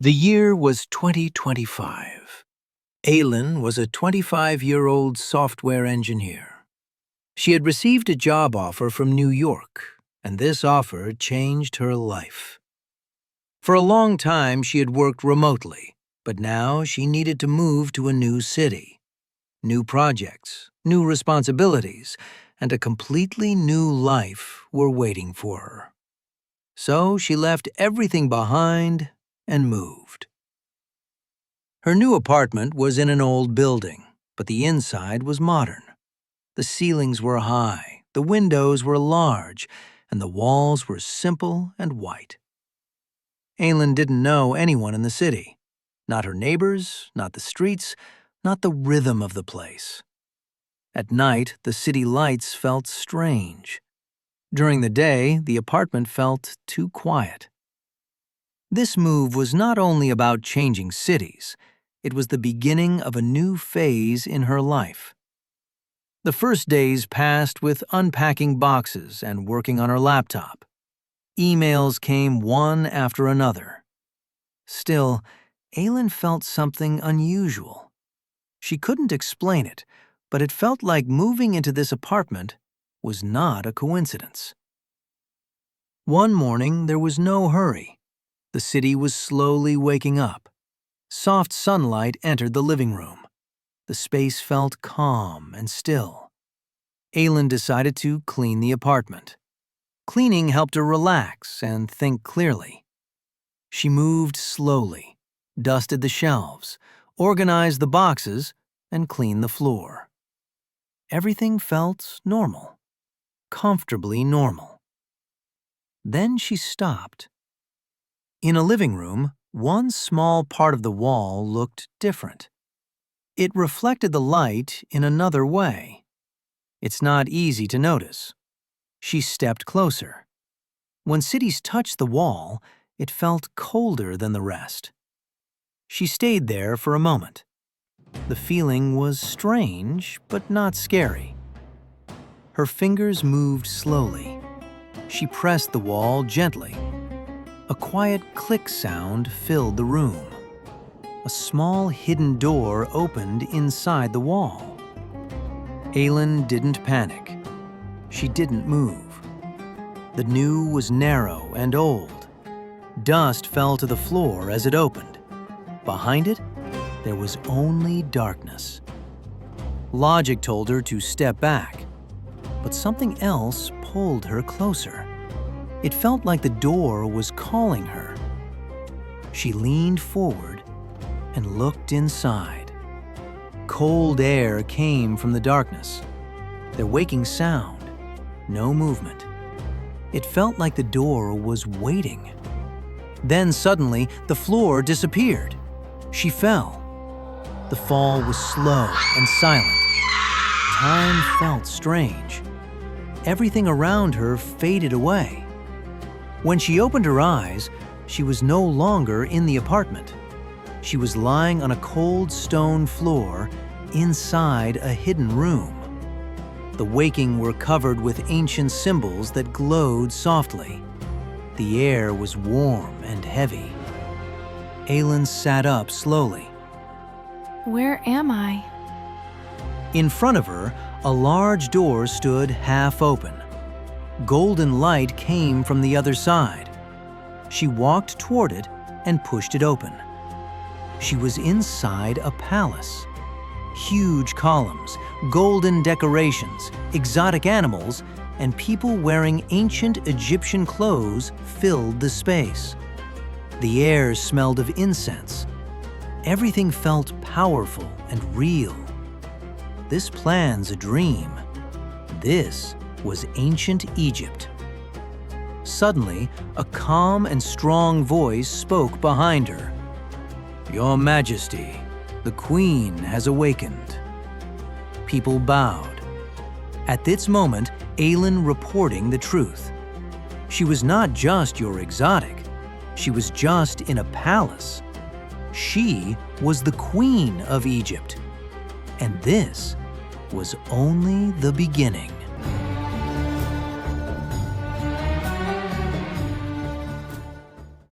The year was 2025. Aylin was a 25-year-old software engineer. She had received a job offer from New York, and this offer changed her life. For a long time, she had worked remotely, but now she needed to move to a new city. New projects, new responsibilities, and a completely new life were waiting for her. So she left everything behind and moved. Her new apartment was in an old building, but the inside was modern. The ceilings were high, the windows were large, and the walls were simple and white. Aylin didn't know anyone in the city. Not her neighbors, not the streets, not the rhythm of the place. At night, the city lights felt strange. During the day, the apartment felt too quiet. This move was not only about changing cities, it was the beginning of a new phase in her life. The first days passed with unpacking boxes and working on her laptop. Emails came one after another. Still, Aylin felt something unusual. She couldn't explain it, but it felt like moving into this apartment was not a coincidence. One morning, there was no hurry. The city was slowly waking up. Soft sunlight entered the living room. The space felt calm and still. Aylin decided to clean the apartment. Cleaning helped her relax and think clearly. She moved slowly, dusted the shelves, organized the boxes, and cleaned the floor. Everything felt normal, comfortably normal. Then she stopped. In a living room, one small part of the wall looked different. It reflected the light in another way. It's not easy to notice. She stepped closer. When cities touched the wall, it felt colder than the rest. She stayed there for a moment. The feeling was strange, but not scary. Her fingers moved slowly. She pressed the wall gently. A quiet click sound filled the room. A small hidden door opened inside the wall. Aylin didn't panic. She didn't move. The new was narrow and old. Dust fell to the floor as it opened. Behind it, there was only darkness. Logic told her to step back, but something else pulled her closer. It felt like the door was calling her. She leaned forward and looked inside. Cold air came from the darkness. The waking sound, no movement. It felt like the door was waiting. Then suddenly, the floor disappeared. She fell. The fall was slow and silent. Time felt strange. Everything around her faded away. When she opened her eyes, she was no longer in the apartment. She was lying on a cold stone floor inside a hidden room. The waking were covered with ancient symbols that glowed softly. The air was warm and heavy. Aylin sat up slowly. Where am I? In front of her, a large door stood half open. Golden light came from the other side. She walked toward it and pushed it open. She was inside a palace. Huge columns, golden decorations, exotic animals, and people wearing ancient Egyptian clothes filled the space. The air smelled of incense. Everything felt powerful and real. This plan's a dream. This was ancient Egypt. Suddenly, a calm and strong voice spoke behind her. "Your Majesty, the Queen has awakened." People bowed. At this moment, Aylin reporting the truth. She was not just your exotic. She was just in a palace. She was the Queen of Egypt. And this was only the beginning.